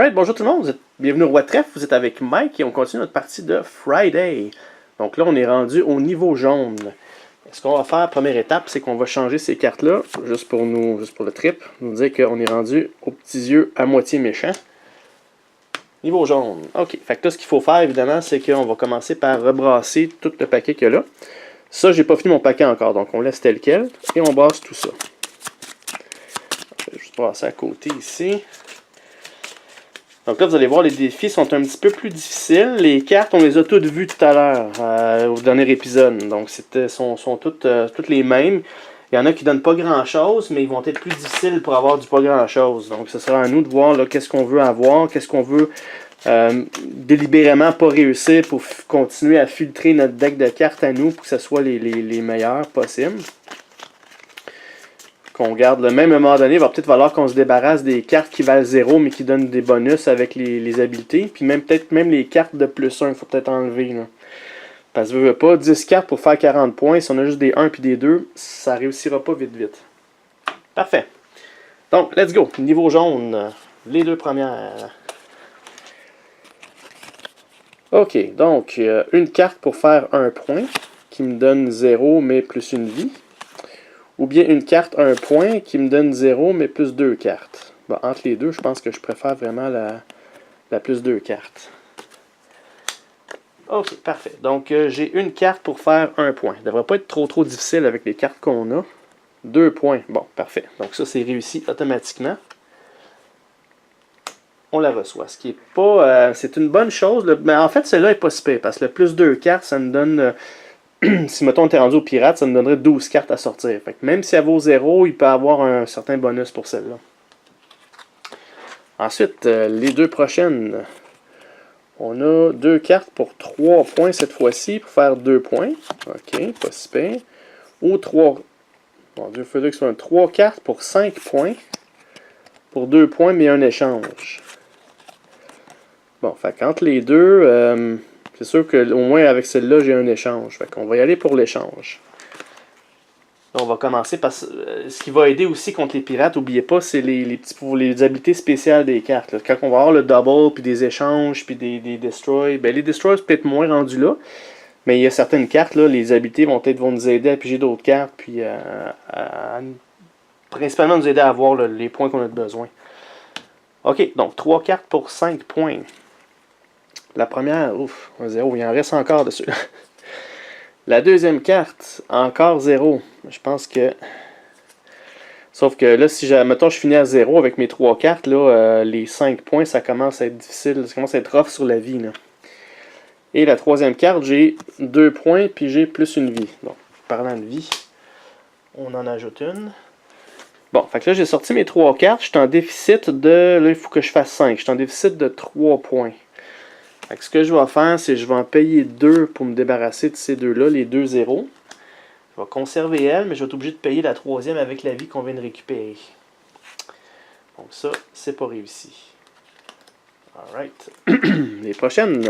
Alright, bonjour tout le monde, bienvenue au Roi de Trèfle, vous êtes avec Mike et on continue notre partie de Friday. Donc là, on est rendu au niveau jaune. Ce qu'on va faire, première étape, c'est qu'on va changer ces cartes-là, juste pour le trip, nous dire qu'on est rendu aux petits yeux à moitié méchants. Niveau jaune. Ok, fait que là, ce qu'il faut faire, évidemment, c'est qu'on va commencer par rebrasser tout le paquet qu'il y a là. Ça, j'ai pas fini mon paquet encore, donc on laisse tel quel, et on brasse tout ça. Je vais juste brasser à côté ici. Donc là, vous allez voir, les défis sont un petit peu plus difficiles. Les cartes, on les a toutes vues tout à l'heure, au dernier épisode. Donc, sont toutes les mêmes. Il y en a qui ne donnent pas grand-chose, mais ils vont être plus difficiles pour avoir du pas grand-chose. Donc, ce sera à nous de voir qu'est-ce qu'on veut avoir, qu'est-ce qu'on veut délibérément pas réussir pour continuer à filtrer notre deck de cartes à nous pour que ce soit les meilleurs possibles. Qu'on garde le même à un moment donné, il va peut-être falloir qu'on se débarrasse des cartes qui valent 0 mais qui donnent des bonus avec les habiletés. Puis peut-être même les cartes de plus 1, il faut peut-être enlever. Là. Parce que je veux pas 10 cartes pour faire 40 points. Si on a juste des 1 puis des 2, ça réussira pas vite. Parfait. Donc, let's go. Niveau jaune, les deux premières. Ok, donc une carte pour faire 1 point qui me donne 0 mais plus une vie. Ou bien une carte 1 point qui me donne 0 mais plus 2 cartes. Bon, entre les deux, je pense que je préfère vraiment la plus 2 cartes. Ok, parfait. Donc j'ai une carte pour faire 1 point. Ça ne devrait pas être trop difficile avec les cartes qu'on a. 2 points. Bon, parfait. Donc ça, c'est réussi automatiquement. On la reçoit. Ce qui est pas... c'est une bonne chose. Mais en fait, celle-là n'est pas si pire. Parce que le plus 2 cartes, ça me donne... si, mettons, on était rendu au pirate, ça me donnerait 12 cartes à sortir. Fait que même si elle vaut 0, il peut avoir un certain bonus pour celle-là. Ensuite, les deux prochaines. On a 2 cartes pour 3 points cette fois-ci, pour faire 2 points. Ok, pas si pire. Ou 3... Mon Dieu, il faudrait que ce soit 3 cartes pour 5 points. Pour 2 points, mais un échange. Bon, fait qu'entre les deux... c'est sûr qu'au moins avec celle-là, j'ai un échange. Fait qu'on va y aller pour l'échange. On va commencer par ce qui va aider aussi contre les pirates, n'oubliez pas, c'est les habiletés spéciales des cartes. Là. Quand on va avoir le double, puis des échanges, puis des destroy, ben les destroy, c'est peut-être moins rendu là. Mais il y a certaines cartes, là, les habiletés vont nous aider à piger d'autres cartes, puis principalement nous aider à avoir les points qu'on a besoin. Ok, donc 3 cartes pour 5 points. La première, ouf, un 0, il en reste encore dessus. La deuxième carte, encore 0. Je pense que... Sauf que là, si mettons, je finis à 0 avec mes 3 cartes, là, les 5 points, ça commence à être difficile. Ça commence à être rough sur la vie. Là. Et la troisième carte, j'ai 2 points, puis j'ai plus une vie. Donc, parlant de vie, on en ajoute une. Bon, fait que là, j'ai sorti mes 3 cartes. Je suis en déficit de... Là, il faut que je fasse 5. Je suis en déficit de 3 points. Fait que ce que je vais faire, c'est que je vais en payer 2 pour me débarrasser de ces deux-là, les 2 zéros. Je vais conserver elle, mais je vais être obligé de payer la troisième avec la vie qu'on vient de récupérer. Donc ça, c'est pas réussi. Alright. Les prochaines.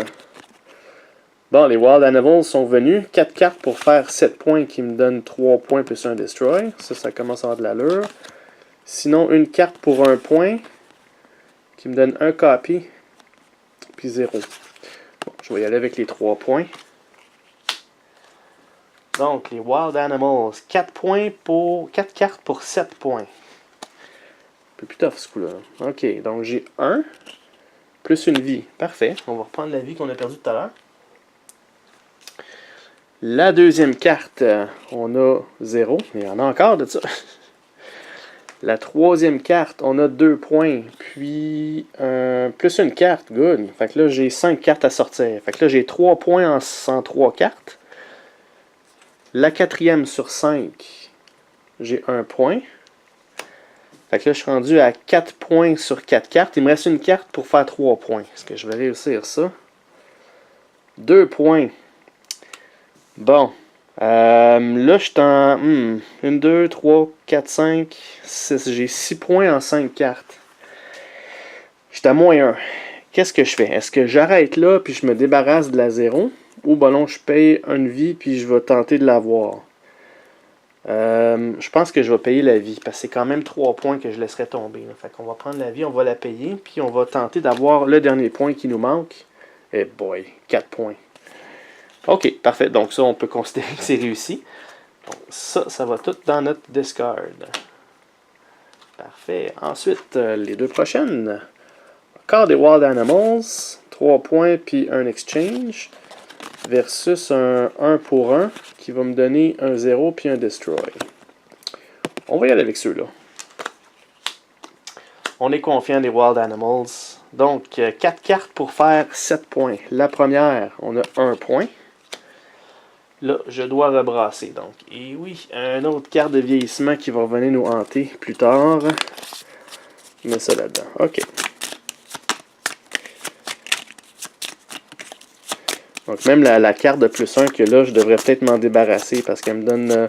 Bon, les Wild Animals sont venus. 4 cartes pour faire 7 points qui me donnent 3 points plus un Destroy. Ça commence à avoir de l'allure. Sinon, une carte pour 1 point qui me donne 1 copy puis 0. Bon, je vais y aller avec les 3 points. Donc, les Wild Animals, 4 cartes pour 7 points. Un peu plus tough ce coup-là. Ok, donc j'ai 1 plus une vie. Parfait. On va reprendre la vie qu'on a perdue tout à l'heure. La deuxième carte, on a 0. Il y en a encore de ça. La troisième carte, on a 2 points, puis plus une carte, good. Fait que là, j'ai 5 cartes à sortir. Fait que là, j'ai 3 points en 3 cartes. La quatrième sur 5, j'ai 1 point. Fait que là, je suis rendu à 4 points sur 4 cartes. Il me reste une carte pour faire 3 points. Est-ce que je vais réussir ça? 2 points. Bon. Là, je suis en 1, 2, 3, 4, 5, 6. J'ai 6 points en 5 cartes. Je suis à moins 1. Qu'est-ce que je fais? Est-ce que j'arrête là puis je me débarrasse de la 0? Ou ben non, je paye une vie puis je vais tenter de l'avoir? Je pense que je vais payer la vie, parce que c'est quand même 3 points que je laisserai tomber. Là. Fait qu'on va prendre la vie, on va la payer, puis on va tenter d'avoir le dernier point qui nous manque. Et boy, 4 points. Ok, parfait. Donc ça, on peut considérer que c'est réussi. Donc ça va tout dans notre discard. Parfait. Ensuite, les deux prochaines. Encore des Wild Animals. 3 points, puis un exchange. Versus un 1 pour 1 qui va me donner un 0 puis un destroy. On va y aller avec ceux-là. On est confiant des Wild Animals. Donc, 4 cartes pour faire 7 points. La première, on a 1 point. Là, je dois rebrasser. Donc, et oui, une autre carte de vieillissement qui va revenir nous hanter plus tard. Je mets ça là-dedans. OK. Donc, même la carte de plus 1 que là, je devrais peut-être m'en débarrasser parce qu'elle me donne...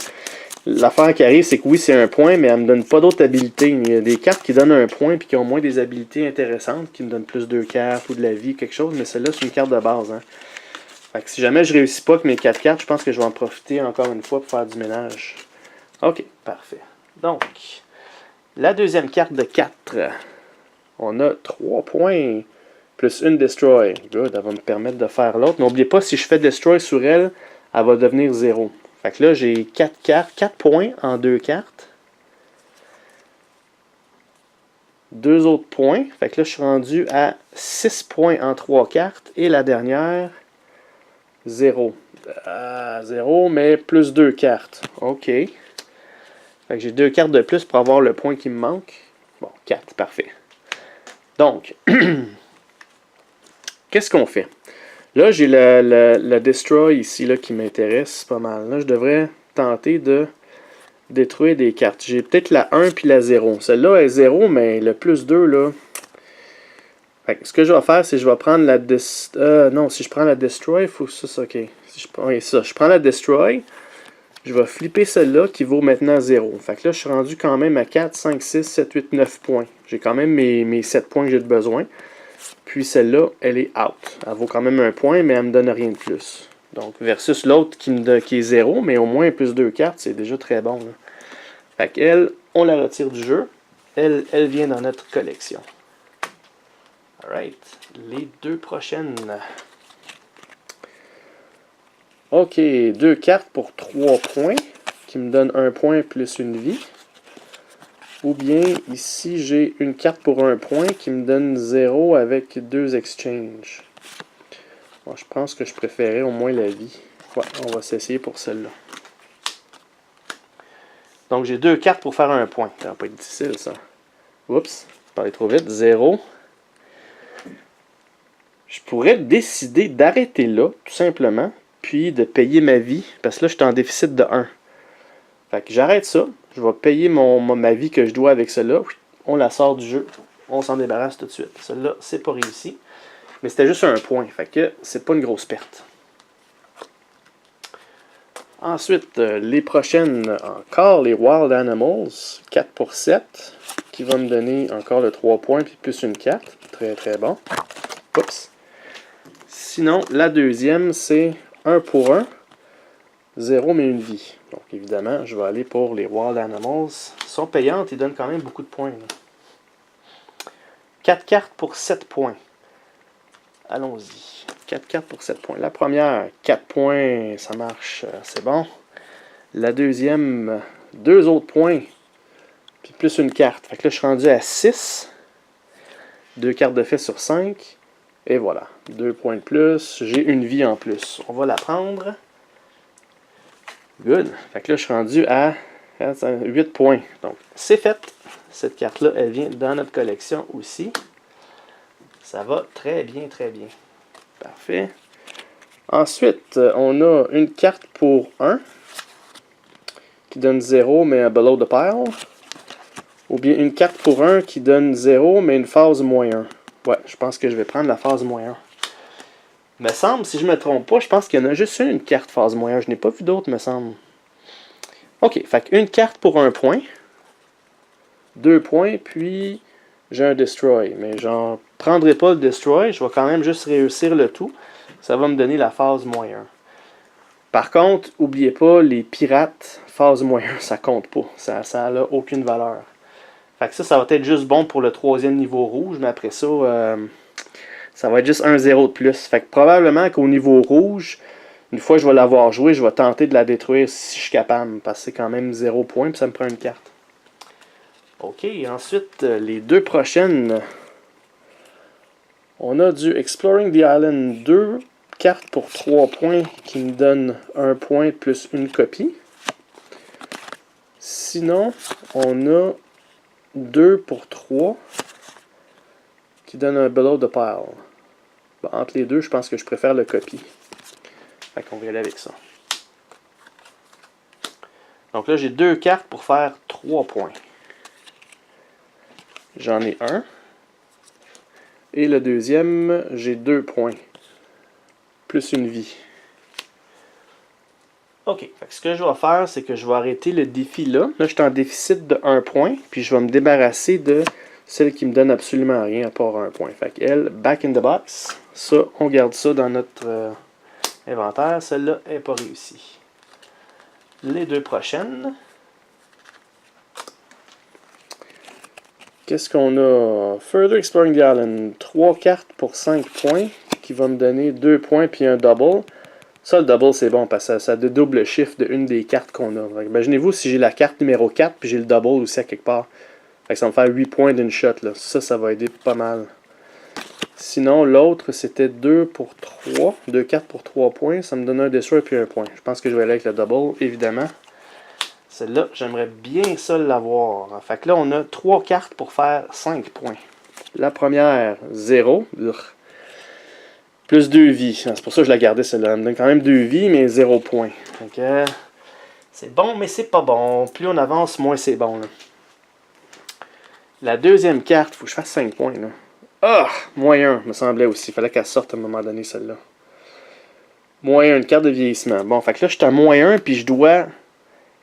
L'affaire qui arrive, c'est que oui, c'est un point, mais elle me donne pas d'autres habilités. Il y a des cartes qui donnent un point puis qui ont moins des habilités intéressantes, qui me donnent plus 2 cartes ou de la vie, quelque chose, mais celle-là, c'est une carte de base. Hein. Fait que si jamais je réussis pas avec mes 4 cartes, je pense que je vais en profiter encore une fois pour faire du ménage. Ok, parfait. Donc, la deuxième carte de 4. On a 3 points. Plus une destroy. Good, elle va me permettre de faire l'autre. N'oubliez pas, si je fais destroy sur elle, elle va devenir 0. Fait que là, j'ai 4 cartes, 4 points en 2 cartes. 2 autres points. Fait que là, je suis rendu à 6 points en 3 cartes. Et la dernière, 0. 0, mais plus 2 cartes. OK. Fait que j'ai 2 cartes de plus pour avoir le point qui me manque. Bon, 4, parfait. Donc... Qu'est-ce qu'on fait? Là, j'ai le Destroy ici là, qui m'intéresse pas mal. Là, je devrais tenter de détruire des cartes. J'ai peut-être la 1 puis la 0. Celle-là est 0, mais le plus 2, là... Fait que ce que je vais faire, c'est que je vais prendre la... non, si je prends la Destroy, il faut que ça, OK. Si je prends la Destroy, je vais flipper celle-là qui vaut maintenant 0. Fait que là, je suis rendu quand même à 4, 5, 6, 7, 8, 9 points. J'ai quand même mes 7 points que j'ai de besoin. Puis celle-là, elle est out. Elle vaut quand même un point, mais elle ne me donne rien de plus. Donc, versus l'autre qui est 0, mais au moins plus 2 cartes, c'est déjà très bon. Là. Fait qu'elle, on la retire du jeu. Elle vient dans notre collection. Alright. Les deux prochaines. Ok, 2 cartes pour 3 points, qui me donnent 1 point plus une vie. Ou bien, ici, j'ai une carte pour 1 point qui me donne 0 avec 2 exchanges. Bon, je pense que je préférais au moins la vie. Ouais, on va s'essayer pour celle-là. Donc, j'ai 2 cartes pour faire 1 point. Ça va pas être difficile, ça. Oups, je parlais trop vite. 0. Je pourrais décider d'arrêter là, tout simplement, puis de payer ma vie, parce que là, je suis en déficit de 1. Fait que j'arrête ça. Je vais payer ma vie que je dois avec celle-là. On la sort du jeu. On s'en débarrasse tout de suite. Celle-là, c'est pas réussi. Mais c'était juste un point. Fait que c'est pas une grosse perte. Ensuite, les prochaines, encore les Wild Animals. 4 pour 7. Qui va me donner encore le 3 points puis plus une carte. Très très bon. Oups. Sinon, la deuxième, c'est 1 pour 1. 0 mais une vie. Donc évidemment, je vais aller pour les Wild Animals. Ils sont payantes, ils donnent quand même beaucoup de points. Là. 4 cartes pour 7 points. Allons-y. 4 cartes pour 7 points. La première, 4 points, ça marche, c'est bon. La deuxième, 2 autres points. Puis plus une carte. Fait que là, je suis rendu à 6. 2 cartes de fait sur 5. Et voilà. 2 points de plus. J'ai une vie en plus. On va la prendre. Good. Fait que là, je suis rendu à 8 points. Donc, c'est fait. Cette carte-là, elle vient dans notre collection aussi. Ça va très bien, très bien. Parfait. Ensuite, on a une carte pour 1 qui donne 0, mais un below the pile. Ou bien une carte pour 1 qui donne 0, mais une phase moins 1. Ouais, je pense que je vais prendre la phase moins 1. Me semble, si je ne me trompe pas, je pense qu'il y en a juste une carte phase moins 1. Je n'ai pas vu d'autres, me semble. Ok, fait qu'une carte pour 1 point. 2 points, puis j'ai un destroy. Mais j'en prendrai pas le destroy. Je vais quand même juste réussir le tout. Ça va me donner la phase moins 1. Par contre, n'oubliez pas, les pirates, phase -1, ça compte pas. Ça n'a aucune valeur. Fait que ça va être juste bon pour le 3e niveau rouge, mais après ça, ça va être juste un 0 de plus. Fait que probablement qu'au niveau rouge, une fois que je vais l'avoir joué, je vais tenter de la détruire si je suis capable. Parce que c'est quand même 0 points, puis ça me prend une carte. Ok, ensuite, les deux prochaines. On a du Exploring the Island 2 cartes pour 3 points qui me donne 1 point plus une copie. Sinon, on a 2 pour 3 qui donne un Below the Pile. Bon, entre les deux, je pense que je préfère le copie. Fait qu'on va y aller avec ça. Donc là, j'ai 2 cartes pour faire 3 points. J'en ai un. Et le deuxième, j'ai 2 points. Plus une vie. Ok, fait que ce que je vais faire, c'est que je vais arrêter le défi là. Là, je suis en déficit de 1 point. Puis je vais me débarrasser de celle qui me donne absolument rien à part 1 point. Fait qu'elle, back in the box. Ça, on garde ça dans notre inventaire. Celle-là n'est pas réussie. Les deux prochaines. Qu'est-ce qu'on a? Further Exploring the Island. 3 cartes pour 5 points. Qui va me donner 2 points puis un double. Ça, le double, c'est bon parce que ça dédouble le chiffre de une des cartes qu'on a. Imaginez-vous si j'ai la carte numéro 4 puis j'ai le double aussi à quelque part. Fait que ça va me faire 8 points d'une shot. Là. Ça va aider pas mal. Sinon, l'autre, c'était 2 pour 3. 2 cartes pour 3 points. Ça me donne un destroy puis un point. Je pense que je vais aller avec le double, évidemment. Celle-là, j'aimerais bien ça l'avoir. Fait que là, on a 3 cartes pour faire 5 points. La première, 0. Plus 2 vies. C'est pour ça que je la gardais celle-là. Elle me donne quand même 2 vies, mais 0 points. C'est bon, mais c'est pas bon. Plus on avance, moins c'est bon. Là. La deuxième carte, il faut que je fasse 5 points. Là. Ah! -1, me semblait aussi. Il fallait qu'elle sorte à un moment donné, celle-là. -1, une carte de vieillissement. Bon, fait que là, je suis à -1, puis je dois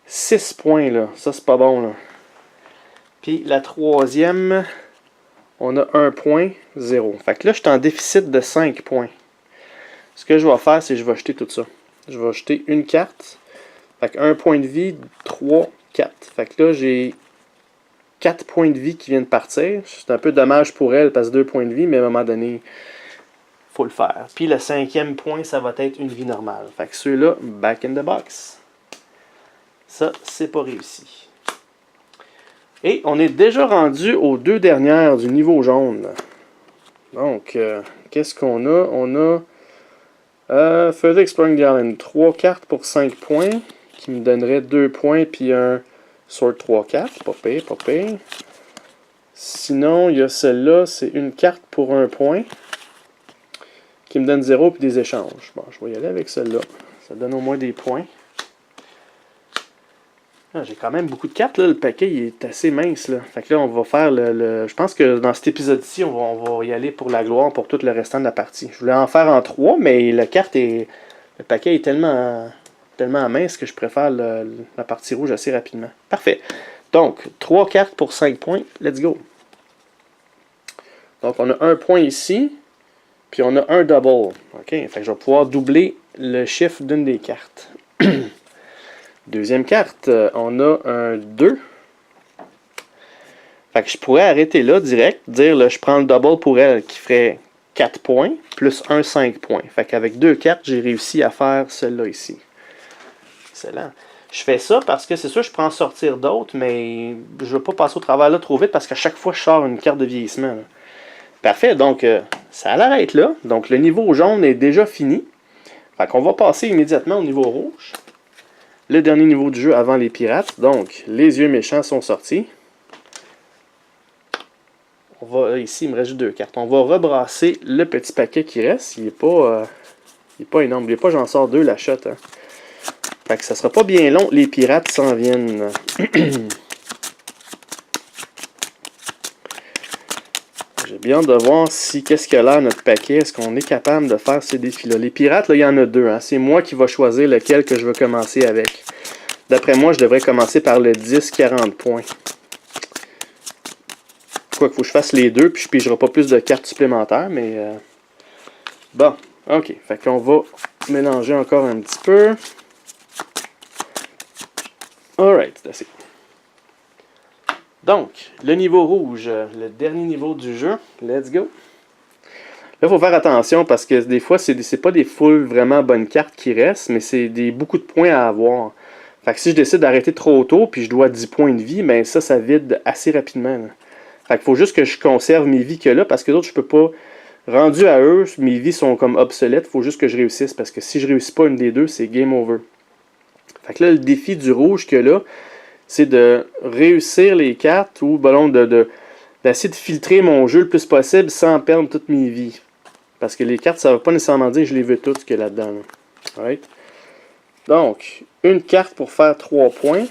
6 points. Là. Ça, c'est pas bon. Là. Puis la troisième, on a 1 point, 0. Fait que là, je suis en déficit de 5 points. Ce que je vais faire, c'est que je vais jeter tout ça. Je vais jeter une carte. Fait que 1 point de vie, 3, 4. Fait que là, j'ai 4 points de vie qui viennent partir. C'est un peu dommage pour elle parce que 2 points de vie, mais à un moment donné, il faut le faire. Puis le 5e point, ça va être une vie normale. Fait que ceux-là, back in the box. Ça, c'est pas réussi. Et on est déjà rendu aux 2 dernières du niveau jaune. Donc, qu'est-ce qu'on a? On a Further Exploring the Island. 3 cartes pour 5 points, qui me donnerait 2 points, puis un Sword 3-4. Pas pire, pas pire. Sinon, il y a celle-là, c'est une carte pour 1 point, qui me donne 0 puis des échanges. Bon, je vais y aller avec celle-là. Ça donne au moins des points. Ah, j'ai quand même beaucoup de cartes, là. Le paquet il est assez mince. Là. Fait que là, on va faire je pense que dans cet épisode-ci, on va y aller pour la gloire pour tout le restant de la partie. Je voulais en faire en 3, mais le paquet est tellement mince que je préfère la partie rouge assez rapidement. Parfait. Donc, 3 cartes pour 5 points. Let's go. Donc, on a 1 point ici, puis on a un double. OK? Fait que je vais pouvoir doubler le chiffre d'une des cartes. Deuxième carte, on a un 2. Fait que je pourrais arrêter là direct, dire là, je prends le double pour elle qui ferait 4 points, plus 1, 5 points. Fait qu'avec 2 cartes, j'ai réussi à faire celle-là ici. Excellent. Je fais ça parce que c'est sûr, je peux en sortir d'autres, mais je ne veux pas passer au travers là trop vite parce qu'à chaque fois, je sors une carte de vieillissement. Là. Parfait, donc ça l'arrête là. Donc le niveau jaune est déjà fini. Fait qu'on va passer immédiatement au niveau rouge. Le dernier niveau du jeu avant les pirates. Donc, les yeux méchants sont sortis. On va, ici, il me reste juste 2 cartes. On va rebrasser le petit paquet qui reste. Il n'est pas énorme. N'oubliez pas, j'en sors 2 la shot. Hein. Fait que ça sera pas bien long. Les pirates s'en viennent. J'ai bien hâte de voir qu'est-ce qu'il y a là notre paquet. Est-ce qu'on est capable de faire ces défis-là? Les pirates, là, il y en a 2. Hein. C'est moi qui vais choisir lequel que je veux commencer avec. D'après moi, je devrais commencer par le 10-40 points. Quoi qu'il faut que je fasse les deux, puis je ne pigerai pas plus de cartes supplémentaires, mais... Bon, ok. Fait qu'on va mélanger encore un petit peu. Alright, c'est assez. Donc, le niveau rouge, le dernier niveau du jeu. Let's go. Là, il faut faire attention parce que des fois, c'est pas des full vraiment bonnes cartes qui restent, mais c'est beaucoup de points à avoir. Fait que si je décide d'arrêter trop tôt, puis je dois 10 points de vie, ben ça vide assez rapidement. Là. Fait qu'il faut juste que je conserve mes vies que là, parce que d'autres, je peux pas. Rendu à eux, mes vies sont comme obsolètes, il faut juste que je réussisse, parce que si je réussis pas une des deux, c'est game over. Fait que là, le défi du rouge que là, c'est de réussir les cartes ou d'essayer de filtrer mon jeu le plus possible sans perdre toutes mes vies. Parce que les cartes, ça ne veut pas nécessairement dire que je les veux toutes ce qu'il y a là-dedans. Là. Right? Donc, une carte pour faire 3 points,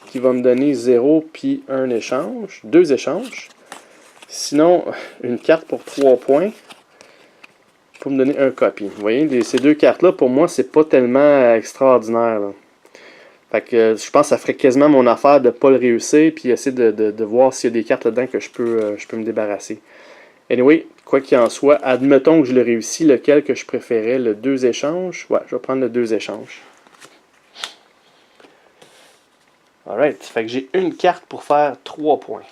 qui va me donner 0 puis un échange, 2 échanges. Sinon, une carte pour 3 points, pour me donner un copy. Vous voyez, ces deux cartes-là, pour moi, c'est pas tellement extraordinaire. Là. Fait que je pense que ça ferait quasiment mon affaire de ne pas le réussir, puis essayer de voir s'il y a des cartes là-dedans que je peux me débarrasser. Anyway, quoi qu'il en soit, admettons que je le réussis, lequel que je préférais, le 2 échanges. Ouais, je vais prendre le 2 échanges. Alright, fait que j'ai une carte pour faire 3 points.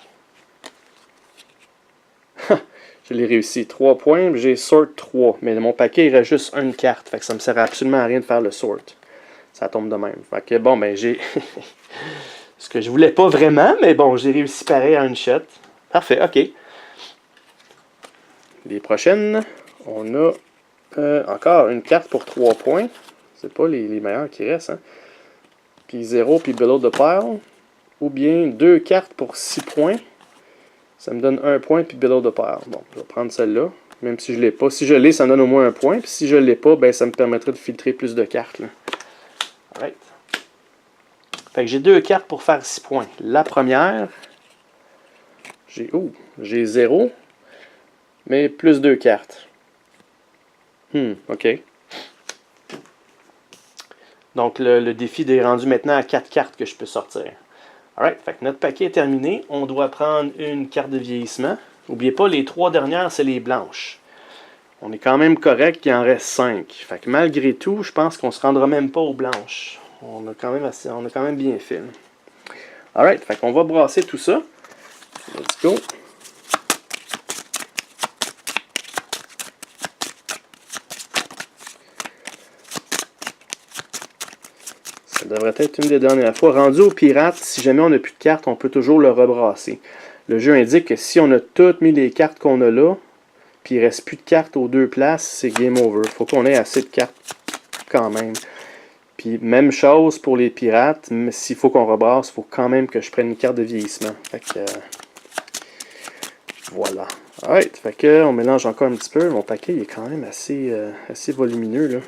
Je l'ai réussi, 3 points, j'ai sort 3. Mais mon paquet, il reste juste une carte, fait que ça me sert absolument à rien de faire le sort. Ça tombe de même. Fait que bon, ben j'ai ce que je voulais pas vraiment, mais bon, j'ai réussi pareil à une shot. Parfait, ok. Les prochaines, on a encore une carte pour 3 points. C'est pas les meilleurs qui restent. Hein. Puis 0, puis below the pile. Ou bien 2 cartes pour 6 points. Ça me donne 1 point, puis below the pile. Bon, je vais prendre celle-là. Même si je l'ai pas. Si je l'ai, ça me donne au moins 1 point. Puis si je l'ai pas, ben ça me permettrait de filtrer plus de cartes. Là. Alright. Fait que j'ai 2 cartes pour faire 6 points. La première, j'ai 0. Mais plus 2 cartes. Ok. Donc, le défi est rendu maintenant à 4 cartes que je peux sortir. Alright, fait que notre paquet est terminé. On doit prendre une carte de vieillissement. N'oubliez pas, les 3 dernières, c'est les blanches. On est quand même correct qu'il en reste 5. Fait que malgré tout, je pense qu'on ne se rendra même pas aux blanches. On a quand même bien fait. Alright, fait qu'on va brasser tout ça. Let's go. Ça devrait être une des dernières fois. Rendu au pirate, si jamais on n'a plus de cartes, on peut toujours le rebrasser. Le jeu indique que si on a toutes mis les cartes qu'on a là, puis il ne reste plus de cartes aux 2 places, c'est game over. Il faut qu'on ait assez de cartes quand même. Puis même chose pour les pirates, s'il faut qu'on rebrasse, il faut quand même que je prenne une carte de vieillissement. Fait que voilà. Alright, fait que on mélange encore un petit peu. Mon paquet il est quand même assez volumineux là.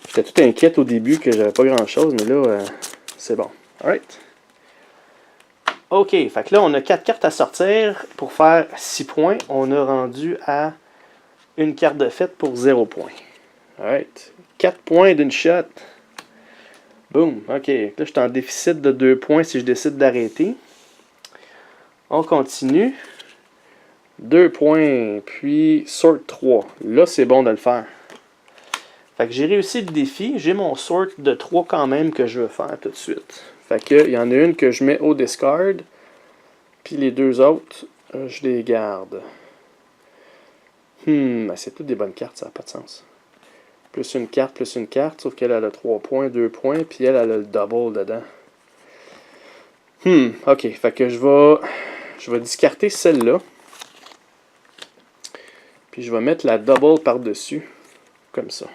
J'étais tout inquiète au début que j'avais pas grand chose, mais là c'est bon. Alright. Ok, fait que là on a 4 cartes à sortir pour faire 6 points. On a rendu à une carte de fête pour 0 points. Alright. 4 points d'une shot. Boom, ok. Là, je suis en déficit de 2 points si je décide d'arrêter. On continue. 2 points, puis sort 3. Là, c'est bon de le faire. Fait que j'ai réussi le défi. J'ai mon sort de 3 quand même que je veux faire tout de suite. Fait que, il y en a une que je mets au discard. Puis les 2 autres, je les garde. C'est toutes des bonnes cartes, ça n'a pas de sens. Plus une carte, sauf qu'elle a 3 points, 2 points, puis elle a le double dedans. Ok, fait que je vais discarter celle-là. Puis je vais mettre la double par-dessus, comme ça.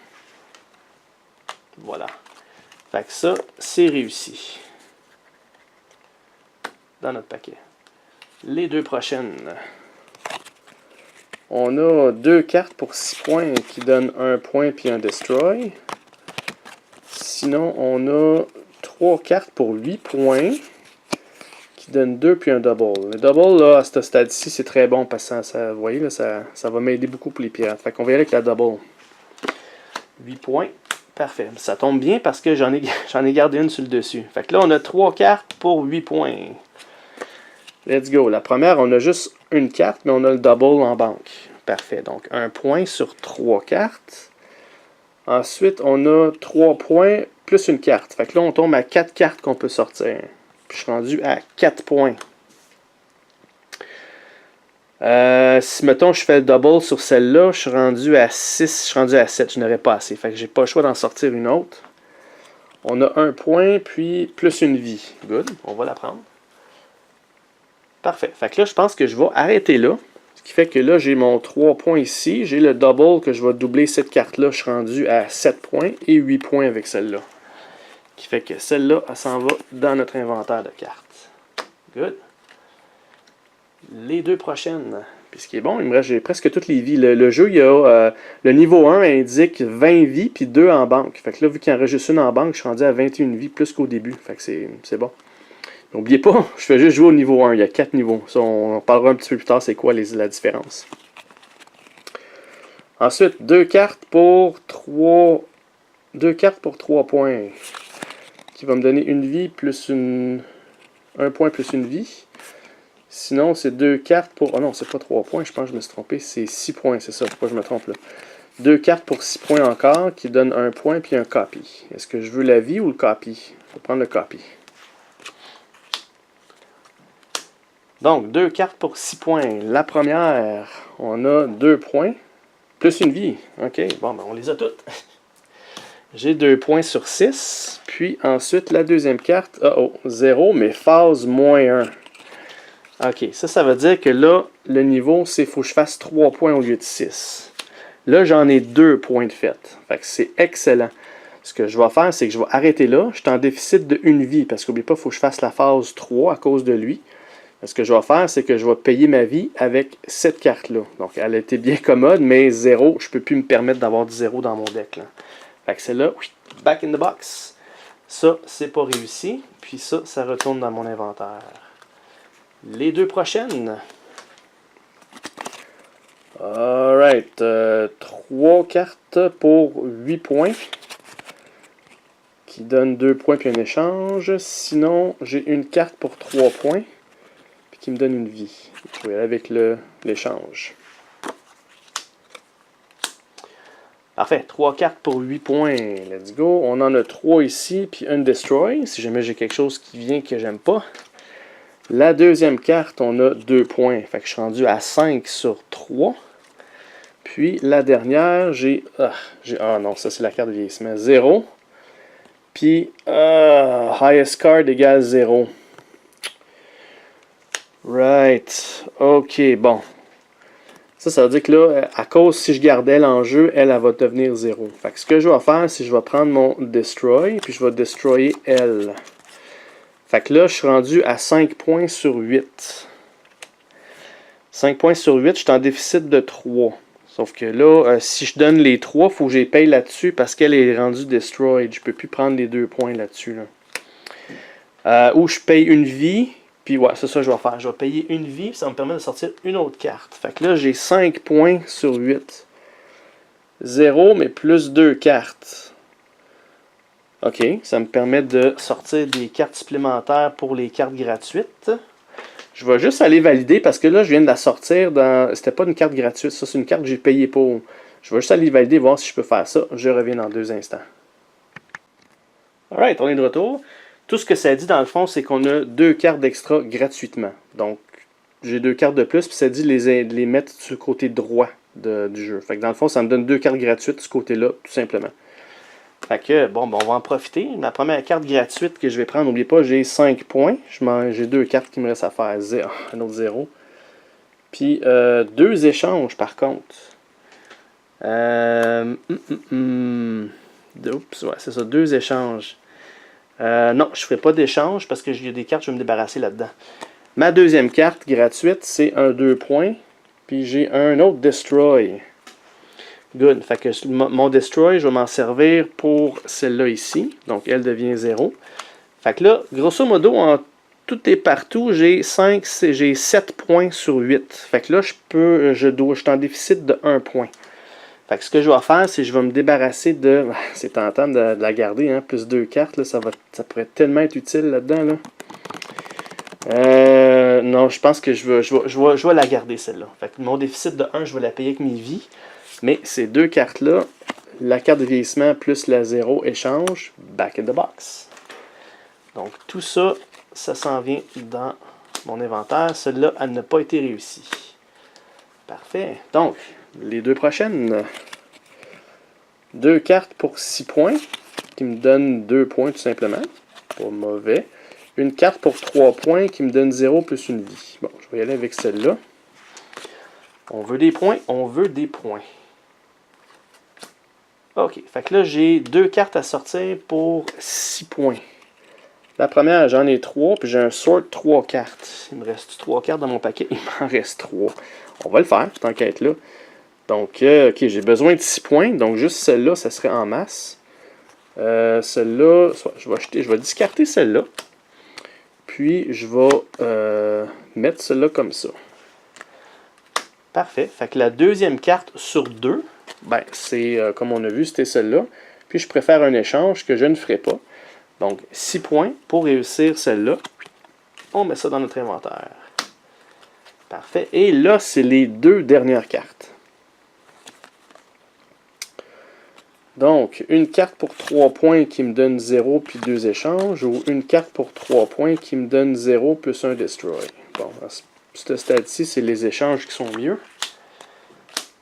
Voilà. Fait que ça, c'est réussi. Dans notre paquet. Les 2 prochaines. On a 2 cartes pour 6 points qui donnent 1 point puis un destroy. Sinon, on a 3 cartes pour 8 points qui donnent 2 puis un double. Le double, là, à ce stade-ci, c'est très bon parce que ça, vous voyez, là, ça va m'aider beaucoup pour les pirates. Fait qu'on va y aller avec la double. 8 points. Parfait. Ça tombe bien parce que j'en ai gardé une sur le dessus. Fait que là, on a 3 cartes pour 8 points. Let's go. La première, on a juste une carte, mais on a le double en banque. Parfait. Donc, 1 point sur 3 cartes. Ensuite, on a 3 points plus une carte. Fait que là, on tombe à 4 cartes qu'on peut sortir. Puis je suis rendu à 4 points. Si, mettons, je fais le double sur celle-là, je suis rendu à 6, je suis rendu à 7. Je n'aurais pas assez. Fait que j'ai pas le choix d'en sortir une autre. On a un point, puis plus une vie. Good, on va la prendre. Parfait. Fait que là, je pense que je vais arrêter là. Ce qui fait que là, j'ai mon 3 points ici. J'ai le double que je vais doubler cette carte-là. Je suis rendu à 7 points et 8 points avec celle-là. Ce qui fait que celle-là, elle s'en va dans notre inventaire de cartes. Good. Les deux prochaines. Puis ce qui est bon, il me reste, j'ai presque toutes les vies. Le jeu, il y a le niveau 1 indique 20 vies puis 2 en banque. Fait que là, vu qu'il en reste juste une en banque, je suis rendu à 21 vies plus qu'au début. Fait que c'est bon. N'oubliez pas, je fais juste jouer au niveau 1. Il y a 4 niveaux. Ça, on en parlera un petit peu plus tard, c'est quoi la différence. Ensuite, 2 cartes pour 3 points. Qui va me donner une vie plus un point plus une vie. Sinon, c'est 2 cartes pour... Oh non, c'est pas 3 points, je pense que je me suis trompé. C'est 6 points, c'est ça. Pourquoi je me trompe là? 2 cartes pour 6 points encore, qui donnent un point puis un copy. Est-ce que je veux la vie ou le copy? Je vais prendre le copy. Donc, 2 cartes pour 6 points. La première, on a 2 points, plus une vie. OK, bon, ben on les a toutes. J'ai 2 points sur 6. Puis ensuite, la deuxième carte, 0, mais phase moins 1. OK, ça veut dire que là, le niveau, c'est qu'il faut que je fasse 3 points au lieu de 6. Là, j'en ai 2 points de fait. Fait que c'est excellent. Ce que je vais faire, c'est que je vais arrêter là. Je suis en déficit de 1 vie, parce qu'oubliez pas, il faut que je fasse la phase 3 à cause de lui. Ce que je vais faire, c'est que je vais payer ma vie avec cette carte-là. Donc, elle était bien commode, mais 0, je ne peux plus me permettre d'avoir du 0 dans mon deck. Là. Fait que celle-là, back in the box. Ça, c'est pas réussi. Puis ça retourne dans mon inventaire. Les deux prochaines. Alright. 3 cartes pour 8 points. Qui donne 2 points puis un échange. Sinon, j'ai une carte pour 3 points. Puis qui me donne une vie. Je vais aller avec l'échange. Parfait. 3 cartes pour 8 points. Let's go. On en a 3 ici. Puis une destroy. Si jamais j'ai quelque chose qui vient que j'aime pas. La deuxième carte, on a 2 points. Fait que je suis rendu à 5 sur 3. Puis la dernière, j'ai... Ah non, ça c'est la carte de vieillissement. 0. Puis highest card égale 0. Right. OK, bon. Ça veut dire que là, à cause, si je garde elle en jeu, elle va devenir 0. Fait que ce que je vais faire, c'est que je vais prendre mon destroy, puis je vais destroyer elle. Fait que là, je suis rendu à 5 points sur 8. 5 points sur 8, je suis en déficit de 3. Sauf que là, si je donne les 3, il faut que je les paye là-dessus parce qu'elle est rendue destroyed. Je ne peux plus prendre les 2 points là-dessus. Là. Ou je paye une vie. Puis ouais, c'est ça que je vais faire. Je vais payer une vie, ça me permet de sortir une autre carte. Fait que là, j'ai 5 points sur 8. 0, mais plus 2 cartes. OK, ça me permet de sortir des cartes supplémentaires pour les cartes gratuites. Je vais juste aller valider parce que là, je viens de la sortir dans... C'était pas une carte gratuite, ça c'est une carte que j'ai payée pour. Je vais juste aller valider, voir si je peux faire ça. Je reviens dans 2 instants. Alright, on est de retour. Tout ce que ça dit dans le fond, c'est qu'on a 2 cartes d'extra gratuitement. Donc, j'ai 2 cartes de plus, puis ça dit de les mettre sur le côté droit du jeu. Fait que dans le fond, ça me donne 2 cartes gratuites de ce côté-là, tout simplement. Fait que, bon, on va en profiter. Ma première carte gratuite que je vais prendre, n'oubliez pas, j'ai 5 points. J'ai 2 cartes qui me restent à faire. Un autre 0. Puis, 2 échanges, par contre. Oups, ouais, c'est ça, 2 échanges. Non, je ne ferai pas d'échange parce que j'ai des cartes, je vais me débarrasser là-dedans. Ma deuxième carte gratuite, c'est un 2 points. Puis j'ai un autre Destroy. Good. Fait que mon Destroy, je vais m'en servir pour celle-là ici. Donc, elle devient 0. Fait que là, grosso modo, en tout et partout, j'ai 7 points sur 8. Fait que là, je suis en déficit de 1 point. Fait que ce que je vais faire, c'est que je vais me débarrasser de... C'est tentant de la garder, hein, plus 2 cartes, là, ça pourrait tellement être utile là-dedans. Là. Non, je pense que je vais la garder, celle-là. Fait que mon déficit de 1, je vais la payer avec mes vies. Mais ces 2 cartes-là, la carte de vieillissement plus la 0 échange, back in the box. Donc tout ça, ça s'en vient dans mon inventaire. Celle-là, elle n'a pas été réussie. Parfait. Donc, les deux prochaines. 2 cartes pour 6 points, qui me donnent 2 points tout simplement. Pas mauvais. Une carte pour 3 points qui me donne 0 plus une vie. Bon, je vais y aller avec celle-là. On veut des points, on veut des points. Ok, fait que là j'ai 2 cartes à sortir pour 6 points. La première, j'en ai 3, puis j'ai un sort 3 cartes. Il me reste 3 cartes dans mon paquet, il m'en reste 3. On va le faire, cette enquête-là. Donc, ok, j'ai besoin de 6 points, donc juste celle-là, ça serait en masse. Celle-là, je vais discarter celle-là. Puis, je vais mettre celle-là comme ça. Parfait. Fait que la deuxième carte sur 2, ben, c'est, comme on a vu, c'était celle-là. Puis, je préfère un échange que je ne ferai pas. Donc, 6 points pour réussir celle-là. On met ça dans notre inventaire. Parfait. Et là, c'est les 2 dernières cartes. Donc, une carte pour 3 points qui me donne 0 puis 2 échanges, ou une carte pour 3 points qui me donne 0 plus 1 destroy. Bon, à ce stade-ci, c'est les échanges qui sont mieux.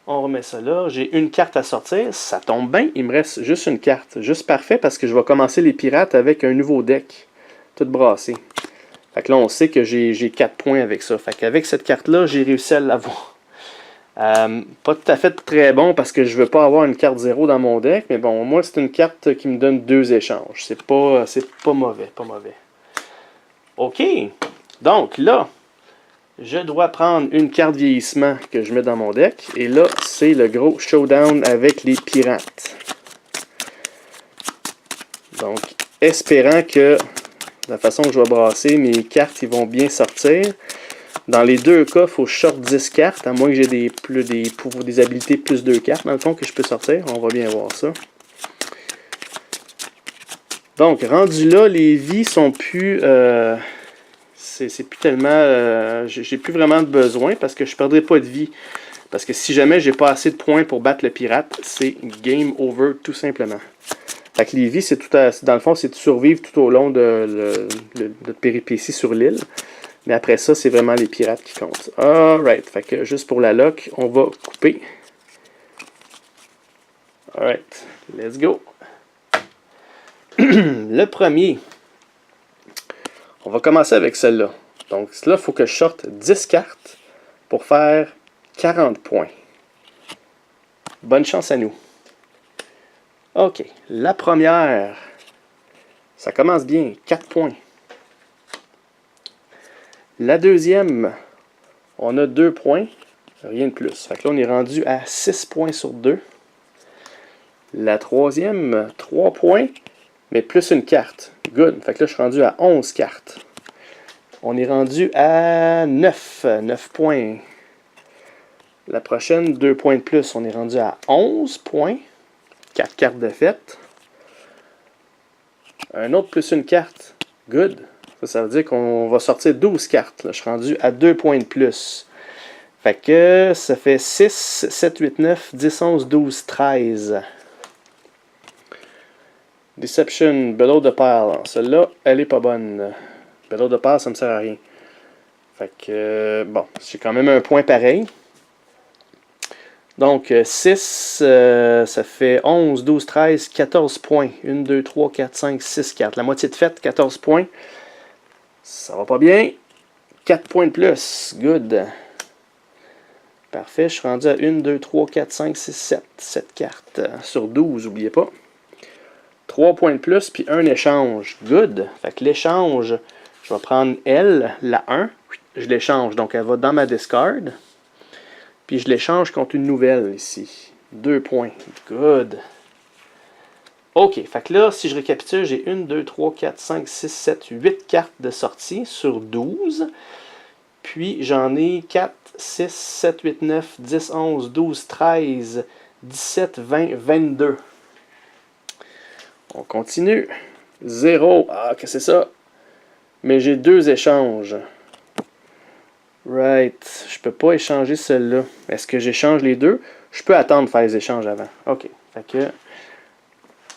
On remet ça là. J'ai une carte à sortir. Ça tombe bien. Il me reste juste une carte. Juste parfait parce que je vais commencer les pirates avec un nouveau deck. Tout brassé. Fait que là, on sait que j'ai 4 points avec ça. Fait qu'avec cette carte-là, j'ai réussi à l'avoir. Pas tout à fait très bon parce que je veux pas avoir une carte 0 dans mon deck. Mais bon, moi, c'est une carte qui me donne 2 échanges. C'est pas mauvais. Pas mauvais. OK. Donc là, je dois prendre une carte vieillissement que je mets dans mon deck. Et là, c'est le gros showdown avec les pirates. Donc, espérant que la façon que je vais brasser, mes cartes ils vont bien sortir. Dans les deux cas, il faut que je sorte 10 cartes, à moins que j'ai des habilités plus 2 cartes, dans le fond, que je peux sortir. On va bien voir ça. Donc, rendu là, les vies sont plus... c'est plus tellement... j'ai plus vraiment de besoin parce que je ne perdrai pas de vie. Parce que si jamais j'ai pas assez de points pour battre le pirate, c'est game over tout simplement. Fait que les vies, c'est dans le fond, c'est de survivre tout au long de notre péripétie sur l'île. Mais après ça, c'est vraiment les pirates qui comptent. Alright, fait que juste pour la lock, on va couper. Alright, let's go. Le premier, on va commencer avec celle-là. Donc là, il faut que je sorte 10 cartes pour faire 40 points. Bonne chance à nous. Ok, la première, ça commence bien, 4 points. La deuxième, on a 2 points, rien de plus. Fait que là, on est rendu à 6 points sur 2. La troisième, 3 points, mais plus une carte. Good. Fait que là, je suis rendu à 11 cartes. On est rendu à 9 points. La prochaine, 2 points de plus. On est rendu à 11 points. 4 cartes de fête. Un autre plus une carte. Good. Ça veut dire qu'on va sortir 12 cartes. Là, je suis rendu à 2 points de plus. Fait que ça fait 6, 7, 8, 9, 10, 11, 12, 13. Deception, below the pile. Celle-là, elle est pas bonne. Below the pile, ça me sert à rien. Fait que, bon, j'ai quand même un point pareil. Donc, 6, ça fait 11, 12, 13, 14 points. 1, 2, 3, 4, 5, 6 cartes. La moitié de fête, 14 points. Ça va pas bien. 4 points de plus. Good. Parfait. Je suis rendu à 1, 2, 3, 4, 5, 6, 7. 7 cartes sur 12, n'oubliez pas. 3 points de plus, puis un échange. Good. Fait que l'échange, je vais prendre elle, la 1. Je l'échange. Donc, elle va dans ma discard. Puis je l'échange contre une nouvelle ici. 2 points. Good. OK. Fait que là, si je récapitule, j'ai 1, 2, 3, 4, 5, 6, 7, 8 cartes de sortie sur 12. Puis j'en ai 4, 6, 7, 8, 9, 10, 11, 12, 13, 17, 20, 22. On continue. 0. Ah, que c'est ça? Mais j'ai 2 échanges. Right. Je peux pas échanger celle-là. Est-ce que j'échange les deux? Je peux attendre de faire les échanges avant. OK. Fait que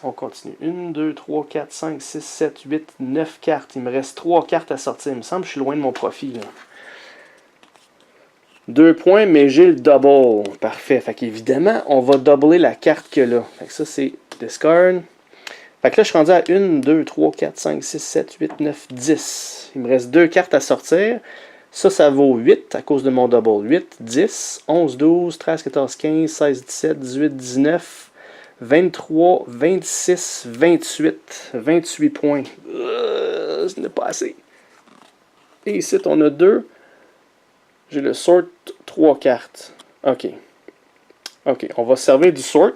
On continue. 1, 2, 3, 4, 5, 6, 7, 8, 9 cartes. Il me reste 3 cartes à sortir. Il me semble que je suis loin de mon profit. Là. 2 points, mais j'ai le double. Parfait. Fait qu'évidemment, on va doubler la carte que là. Fait que ça, c'est discard. Fait que là, je suis rendu à 1, 2, 3, 4, 5, 6, 7, 8, 9, 10. Il me reste 2 cartes à sortir. Ça vaut 8 à cause de mon double. 8, 10, 11, 12, 13, 14, 15, 16, 17, 18, 19, 23, 26, 28. 28 points. Ce n'est pas assez. Et ici, on a 2. J'ai le sort 3 cartes. OK. OK, on va servir du sort.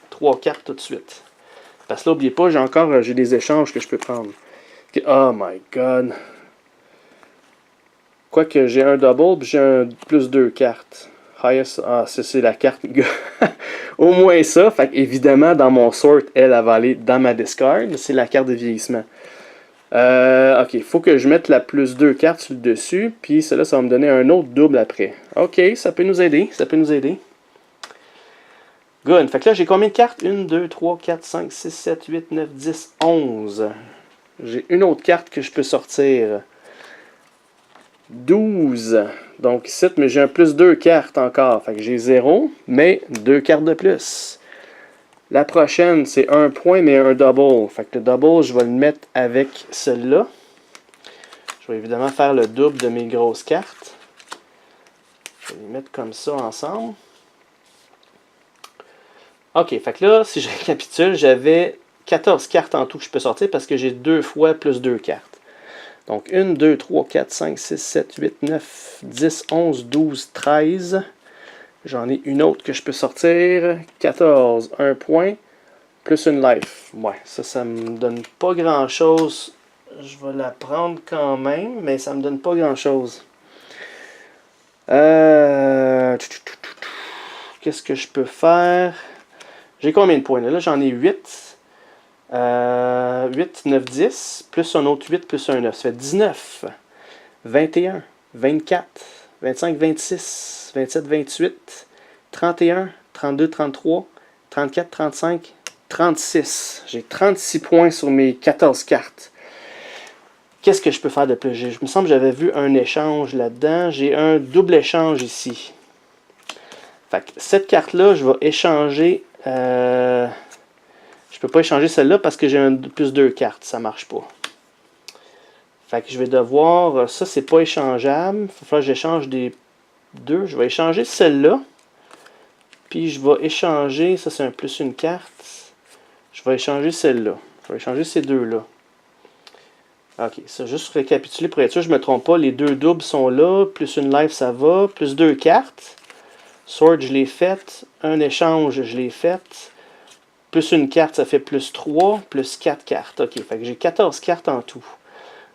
3 cartes tout de suite. Parce que là, n'oubliez pas, j'ai des échanges que je peux prendre. Okay. Oh my god. Quoique j'ai un double, puis j'ai un plus 2 cartes. Highest, c'est la carte. Au moins ça. Fait évidemment, dans mon sort, elle va aller dans ma discard. C'est la carte de vieillissement. Ok, il faut que je mette la plus 2 cartes sur le dessus. Puis cela, ça va me donner un autre double après. Ok, ça peut nous aider. Ça peut nous aider. Good. Fait que là, j'ai combien de cartes? 1, 2, 3, 4, 5, 6, 7, 8, 9, 10, 11. J'ai une autre carte que je peux sortir. 12. Donc ici, mais j'ai un plus 2 cartes encore. Fait que j'ai 0, mais 2 cartes de plus. La prochaine, c'est 1 point, mais un double. Fait que le double, je vais le mettre avec celle-là. Je vais évidemment faire le double de mes grosses cartes. Je vais les mettre comme ça ensemble. Ok, fait que là, si je récapitule, j'avais 14 cartes en tout que je peux sortir parce que j'ai 2 fois plus 2 cartes. Donc 1, 2, 3, 4, 5, 6, 7, 8, 9, 10, 11, 12, 13. J'en ai une autre que je peux sortir. 14, 1 point, plus une life. Ouais, ça me donne pas grand-chose. Je vais la prendre quand même, mais ça me donne pas grand-chose. Qu'est-ce que je peux faire? J'ai combien de points? Là, j'en ai 8. 8, 9, 10, plus un autre 8, plus un 9. Ça fait 19, 21, 24, 25, 26, 27, 28, 31, 32, 33, 34, 35, 36. J'ai 36 points sur mes 14 cartes. Qu'est-ce que je peux faire de plus? Je me semble que j'avais vu un échange là-dedans. J'ai un double échange ici. Fait que cette carte-là, je vais échanger... Je peux pas échanger celle-là parce que j'ai un plus 2 cartes. Ça marche pas. Fait que je vais devoir... Ça, c'est pas échangeable. Il va falloir que j'échange des 2. Je vais échanger celle-là. Puis je vais échanger... Ça, c'est un plus une carte. Je vais échanger celle-là. Je vais échanger ces deux-là. Ok, ça, juste récapituler pour être sûr, je ne me trompe pas. Les deux doubles sont là. Plus une life, ça va. Plus 2 cartes. Sword, je l'ai faite. Un échange, je l'ai faite. Plus une carte, ça fait plus 3, plus 4 cartes. Ok, fait que j'ai 14 cartes en tout.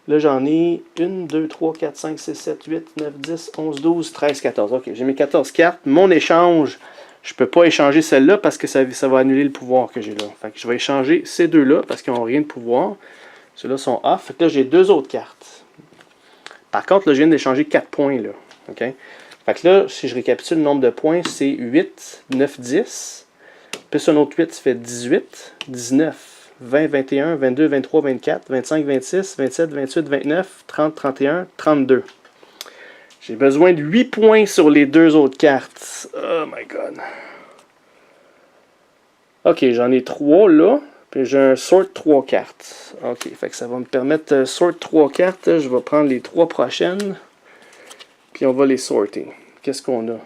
Là, j'en ai 1, 2, 3, 4, 5, 6, 7, 8, 9, 10, 11, 12, 13, 14. Ok, j'ai mes 14 cartes. Mon échange, je ne peux pas échanger celle-là parce que ça va annuler le pouvoir que j'ai là. Fait que je vais échanger ces deux-là parce qu'ils n'ont rien de pouvoir. Ceux-là sont off. Fait que là, j'ai 2 autres cartes. Par contre, là, je viens d'échanger 4 points. Là. Ok? Fait que là, si je récapitule le nombre de points, c'est 8, 9, 10. Plus un autre 8, ça fait 18, 19, 20, 21, 22, 23, 24, 25, 26, 27, 28, 29, 30, 31, 32. J'ai besoin de 8 points sur les 2 autres cartes. Oh my god. Ok, j'en ai 3 là. Puis j'ai un sort 3 cartes. Ok, fait que ça va me permettre de sort 3 cartes. Je vais prendre les 3 prochaines. Puis on va les sorter. Qu'est-ce qu'on a?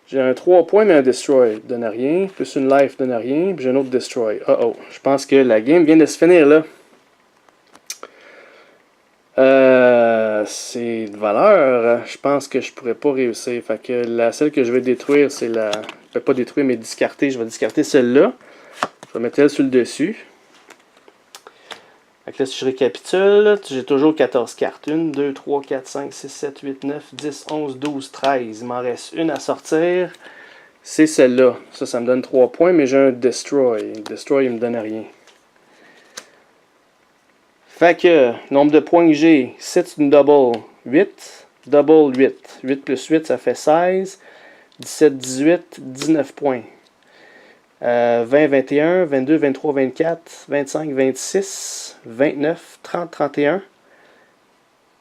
J'ai un 3 points, mais un destroy donne rien. Plus une life donne rien. Puis j'ai un autre destroy. Oh, je pense que la game vient de se finir là. C'est de valeur. Je pense que je pourrais pas réussir. Fait que celle que je vais détruire, c'est la... Je vais pas détruire, mais discarter. Je vais discarter celle-là. Je vais mettre elle sur le dessus. Fait que là, si je récapitule, j'ai toujours 14 cartes. 1, 2, 3, 4, 5, 6, 7, 8, 9, 10, 11, 12, 13. Il m'en reste une à sortir. C'est celle-là. Ça me donne 3 points, mais j'ai un Destroy. Destroy, il me donne rien. Fait que, nombre de points que j'ai, c'est une double 8. Double 8. 8 plus 8, ça fait 16. 17, 18, 19 points. 20, 21, 22, 23, 24, 25, 26, 29, 30, 31,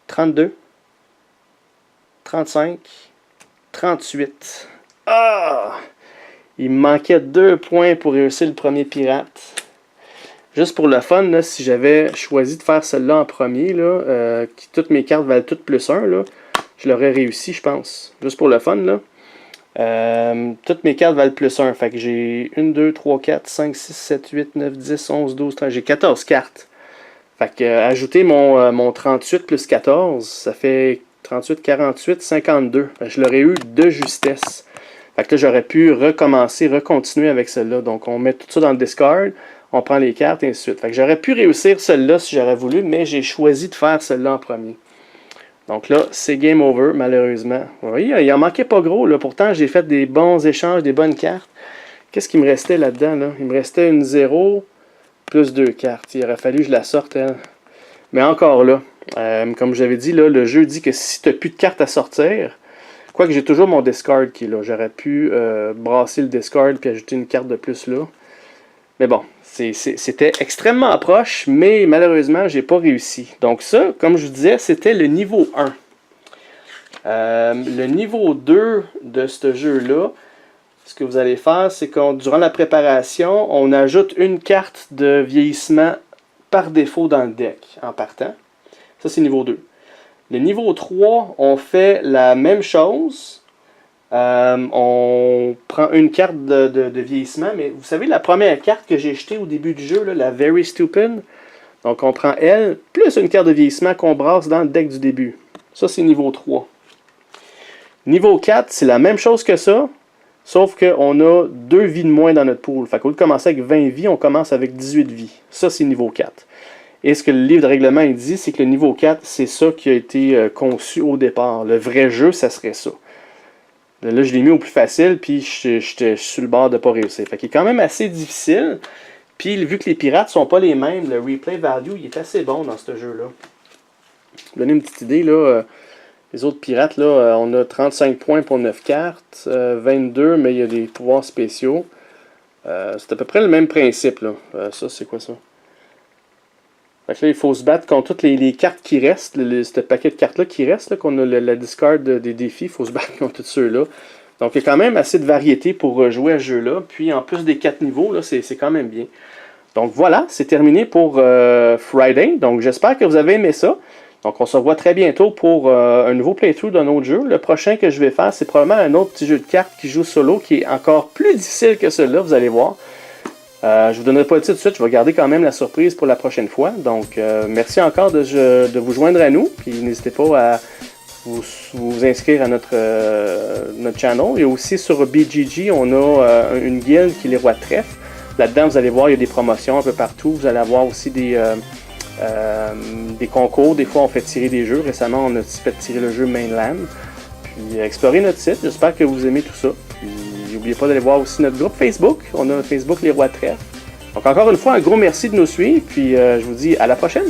32, 35, 38. Ah! Il me manquait 2 points pour réussir le premier pirate. Juste pour le fun, là, si j'avais choisi de faire celle-là en premier, là, qui toutes mes cartes valent toutes plus 1, là, je l'aurais réussi, je pense. Juste pour le fun, là. Toutes mes cartes valent plus 1. Fait que j'ai 1, 2, 3, 4, 5, 6, 7, 8, 9, 10, 11, 12, 13. J'ai 14 cartes. Fait que ajouter mon 38 plus 14, ça fait 38, 48, 52. Fait que je l'aurais eu de justesse. Fait que là, j'aurais pu continuer avec celle-là. Donc, on met tout ça dans le discard. On prend les cartes et ainsi de suite. Fait que j'aurais pu réussir celle-là si j'aurais voulu, mais j'ai choisi de faire celle-là en premier. Donc là, c'est game over, malheureusement. Vous voyez, il en manquait pas gros, là. Pourtant, j'ai fait des bons échanges, des bonnes cartes. Qu'est-ce qui me restait là-dedans, là? Il me restait une 0 plus 2 cartes. Il aurait fallu que je la sorte, hein. Mais encore là, comme j'avais dit, là, le jeu dit que si tu n'as plus de cartes à sortir, quoique j'ai toujours mon discard qui est là. J'aurais pu brasser le discard puis ajouter une carte de plus là. Mais bon, c'était extrêmement proche, mais malheureusement, j'ai pas réussi. Donc ça, comme je vous disais, c'était le niveau 1. Le niveau 2 de ce jeu-là, ce que vous allez faire, c'est que durant la préparation, on ajoute une carte de vieillissement par défaut dans le deck, en partant. Ça, c'est niveau 2. Le niveau 3, on fait la même chose. On prend une carte de vieillissement, mais vous savez, la première carte que j'ai jetée au début du jeu, là, la Very Stupid, donc on prend elle, plus une carte de vieillissement qu'on brasse dans le deck du début. Ça, c'est niveau 3. Niveau 4, c'est la même chose que ça, sauf qu'on a 2 vies de moins dans notre pool. Fait qu'au lieu de commencer avec 20 vies, on commence avec 18 vies. Ça, c'est niveau 4. Et ce que le livre de règlement il dit, c'est que le niveau 4, c'est ça qui a été conçu au départ. Le vrai jeu, ça serait ça. Là, je l'ai mis au plus facile, puis j'étais sur le bord de ne pas réussir. Fait qu'il est quand même assez difficile. Puis, vu que les pirates ne sont pas les mêmes, le replay value, il est assez bon dans ce jeu-là. Pour donner une petite idée, là, les autres pirates, là, on a 35 points pour 9 cartes, 22, mais il y a des pouvoirs spéciaux. C'est à peu près le même principe, là. Ça, c'est quoi ça? Fait que là, il faut se battre contre toutes les cartes qui restent, ce paquet de cartes-là qui reste, qu'on a la discard des défis, il faut se battre contre tous ceux-là. Donc, il y a quand même assez de variété pour jouer à ce jeu-là. Puis, en plus des 4 niveaux, là, c'est quand même bien. Donc, voilà, c'est terminé pour Friday. Donc, j'espère que vous avez aimé ça. Donc, on se revoit très bientôt pour un nouveau playthrough d'un autre jeu. Le prochain que je vais faire, c'est probablement un autre petit jeu de cartes qui joue solo, qui est encore plus difficile que celui-là, vous allez voir. Je ne vous donnerai pas le titre tout de suite, je vais garder quand même la surprise pour la prochaine fois. Donc, merci encore de vous joindre à nous. Puis, n'hésitez pas à vous inscrire à notre channel. Et aussi sur BGG, on a une guilde qui est les rois de trèfle. Là-dedans, vous allez voir, il y a des promotions un peu partout. Vous allez avoir aussi des concours. Des fois, on fait tirer des jeux. Récemment, on a fait tirer le jeu Mainland. Puis, explorez notre site. J'espère que vous aimez tout ça. Puis, n'oubliez pas d'aller voir aussi notre groupe Facebook. On a Facebook Les Rois de Trèfle. Donc, encore une fois, un gros merci de nous suivre. Puis, je vous dis à la prochaine.